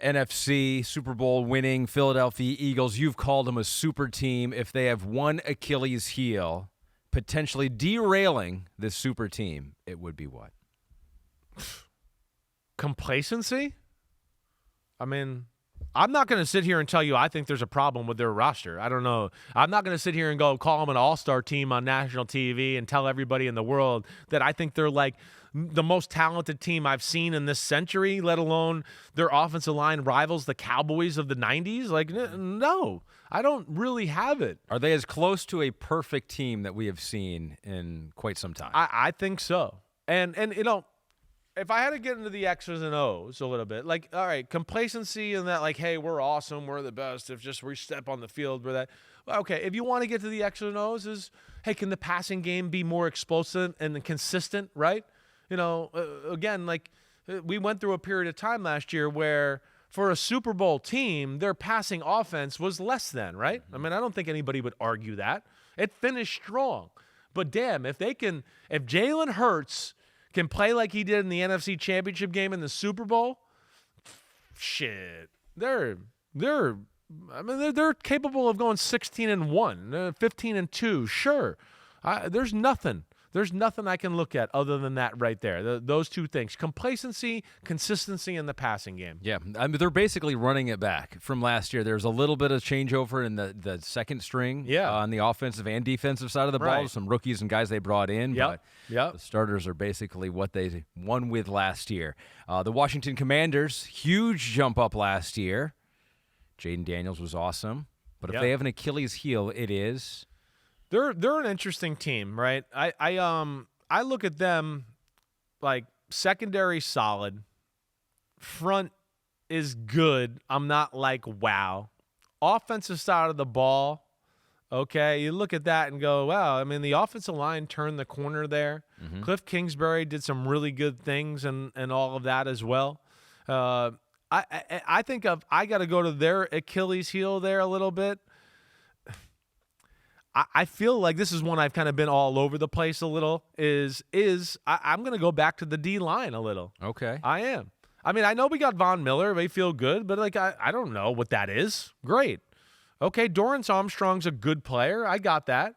NFC Super Bowl winning Philadelphia Eagles, you've called them a super team. If they have one Achilles heel, potentially derailing this super team, it would be what? Complacency? I mean, I'm not going to sit here and tell you I think there's a problem with their roster. I don't know. I'm not going to sit here and go call them an all-star team on national TV and tell everybody in the world that I think they're like the most talented team I've seen in this century, let alone their offensive line rivals the Cowboys of the 90s. Like, no, I don't really have it. Are they as close to a perfect team that we have seen in quite some time? I think so. And you know, if I had to get into the X's and O's a little bit, like, all right, complacency and that, like, hey, we're awesome, we're the best. If just we step on the field, we're that. Okay, if you want to get to the X's and O's, is, hey, can the passing game be more explosive and consistent, right? You know, again, like, we went through a period of time last year where for a Super Bowl team, their passing offense was less than, right? I mean, I don't think anybody would argue that. It finished strong. But damn, if Jalen Hurts can play like he did in the NFC Championship game in the Super Bowl, shit, they're capable of going 16-1, 15-2. Sure, there's nothing I can look at other than that right there. Those two things: complacency, consistency in the passing game. Yeah, I mean, they're basically running it back from last year. There's a little bit of changeover in the second string on the offensive and defensive side of the ball. Right. Some rookies and guys they brought in, Yep. but the starters are basically what they won with last year. The Washington Commanders, huge jump up last year. Jaden Daniels was awesome, but if they have an Achilles heel, it is... They're an interesting team, right? I look at them like secondary solid, front is good. I'm not like wow. Offensive side of the ball, okay. You look at that and go, wow. I mean, the offensive line turned the corner there. Mm-hmm. Cliff Kingsbury did some really good things and all of that as well. I think I got to go to their Achilles heel there a little bit. I feel like this is one I've kind of been all over the place a little, I'm going to go back to the D-line a little. Okay. I am. I mean, I know we got Von Miller. They feel good, but like I don't know what that is. Great. Okay, Dorrance Armstrong's a good player. I got that,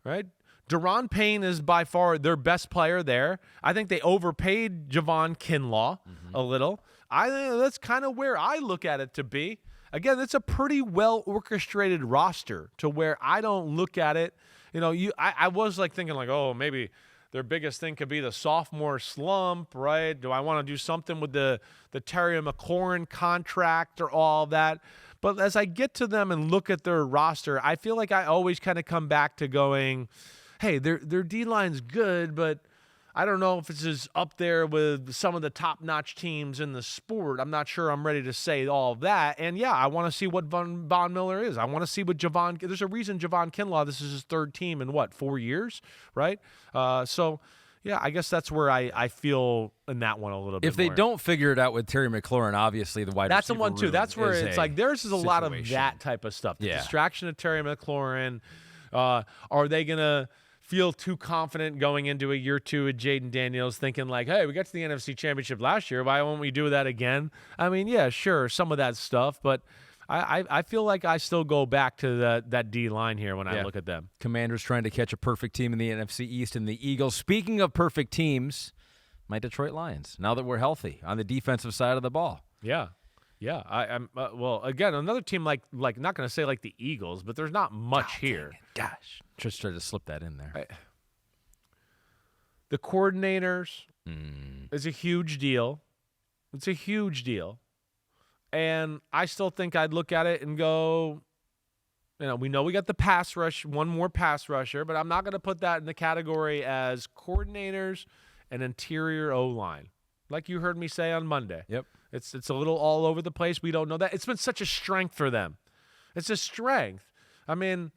right? Deron Payne is by far their best player there. I think they overpaid Javon Kinlaw a little. I think that's kind of where I look at it to be. Again, it's a pretty well-orchestrated roster to where I don't look at it. You know, I was like thinking like, oh, maybe their biggest thing could be the sophomore slump, right? Do I want to do something with the Terry McLaurin contract or all that? But as I get to them and look at their roster, I feel like I always kind of come back to going, hey, their D-line's good, but I don't know if it's as up there with some of the top-notch teams in the sport. I'm not sure I'm ready to say all of that. And, yeah, I want to see what Von Miller is. I want to see what Javon – there's a reason Javon Kinlaw, this is his third team in, 4 years, right? So, yeah, I guess that's where I feel in that one a little bit If they more. don't figure it out with Terry McLaurin, obviously the wide That's the receiver one, too. room That's where it's like theirs is a lot of situation. that type of stuff. The Yeah. distraction of Terry McLaurin. Are they going to – feel too confident going into a year two with Jaden Daniels thinking like, hey, we got to the NFC Championship last year. Why won't we do that again? I mean, yeah, sure, some of that stuff, but I feel like I still go back to that D-line here when I look at them. Commanders trying to catch a perfect team in the NFC East and the Eagles. Speaking of perfect teams, my Detroit Lions, now that we're healthy on the defensive side of the ball. Yeah. Yeah, I'm well. Again, another team like not going to say like the Eagles, but there's not much here. Gosh, just tried to slip that in there. The coordinators is a huge deal. It's a huge deal, and I still think I'd look at it and go, we know we got the pass rush, one more pass rusher, but I'm not going to put that in the category as coordinators and interior O-line, like you heard me say on Monday. Yep. It's a little all over the place. We don't know that. It's been such a strength for them. It's a strength. I mean,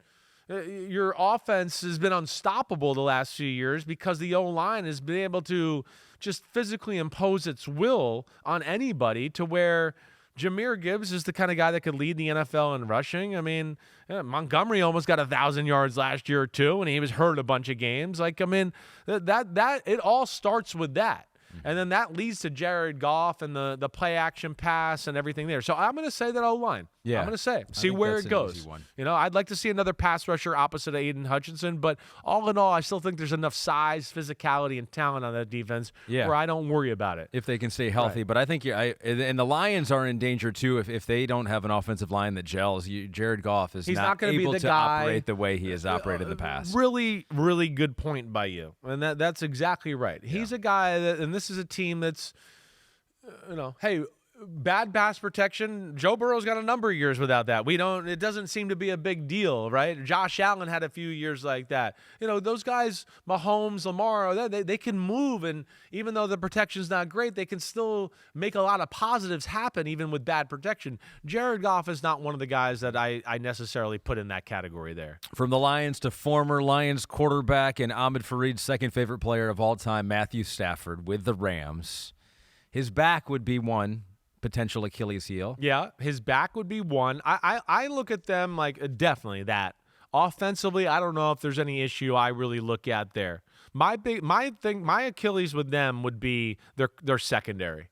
your offense has been unstoppable the last few years because the O-line has been able to just physically impose its will on anybody to where Jahmyr Gibbs is the kind of guy that could lead the NFL in rushing. I mean, Montgomery almost got 1,000 yards last year too, and he was hurt a bunch of games. Like, I mean, that it all starts with that. And then that leads to Jared Goff and the play action pass and everything there. So I'm going to say that O-line. Yeah. I'm going to say, see where it goes. I'd like to see another pass rusher opposite of Aiden Hutchinson, but all in all, I still think there's enough size, physicality, and talent on that defense where I don't worry about it. If they can stay healthy. Right. But I think and the Lions are in danger too if they don't have an offensive line that gels. Jared Goff is not going to be the guy operate the way he has operated in the past. Really, really good point by you. And that's exactly right. He's a guy that, and this is a team that's, hey, bad pass protection. Joe Burrow's got a number of years without that. It doesn't seem to be a big deal, right? Josh Allen had a few years like that. Those guys, Mahomes, Lamar, they can move, and even though the protection's not great, they can still make a lot of positives happen even with bad protection. Jared Goff is not one of the guys that I necessarily put in that category there. From the Lions to former Lions quarterback and Ahmed Fareed's second favorite player of all time, Matthew Stafford with the Rams. His back would be one potential Achilles heel. Yeah, his back would be one. I look at them like definitely that. Offensively, I don't know if there's any issue I really look at there. My Achilles with them would be their secondary.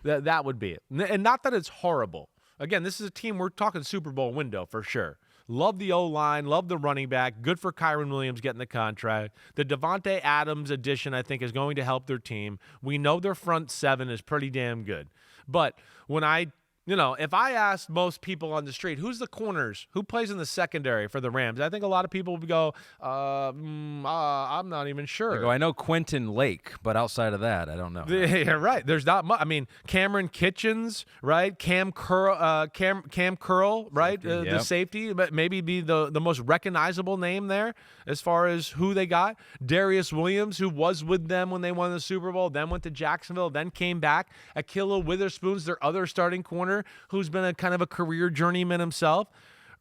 That would be it. And not that it's horrible. Again, this is a team we're talking Super Bowl window for sure. Love the O-line, love the running back. Good for Kyron Williams getting the contract. The Devontae Adams addition, I think, is going to help their team. We know their front seven is pretty damn good. But when if I asked most people on the street, who's the corners, who plays in the secondary for the Rams, I think a lot of people would go, I'm not even sure. I know Quentin Lake, but outside of that, I don't know. Yeah, right. There's not much. I mean, Cameron Kitchens, right? Cam Curl, right? The safety, but maybe be the most recognizable name there as far as who they got. Darius Williams, who was with them when they won the Super Bowl, then went to Jacksonville, then came back. Akilla Witherspoon's their other starting corner, who's been a kind of a career journeyman himself,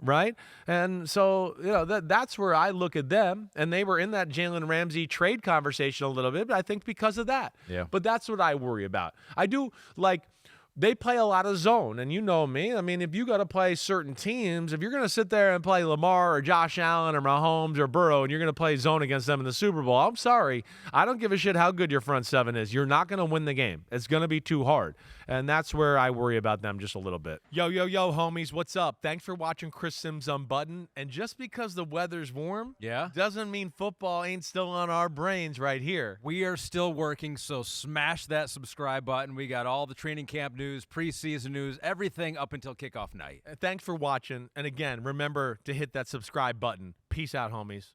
right? And so, that's where I look at them, and they were in that Jalen Ramsey trade conversation a little bit, but I think because of that. Yeah. But that's what I worry about. I do they play a lot of zone, and you know me. I mean, if you got to play certain teams, if you're going to sit there and play Lamar or Josh Allen or Mahomes or Burrow, and you're going to play zone against them in the Super Bowl, I'm sorry. I don't give a shit how good your front seven is. You're not going to win the game. It's going to be too hard, and that's where I worry about them just a little bit. Yo, homies, what's up? Thanks for watching Cris Simms Unbuttoned, and just because the weather's warm doesn't mean football ain't still on our brains right here. We are still working, so smash that subscribe button. We got all the training camp news, preseason news, everything up until kickoff night. Thanks for watching. And again, remember to hit that subscribe button. Peace out, homies.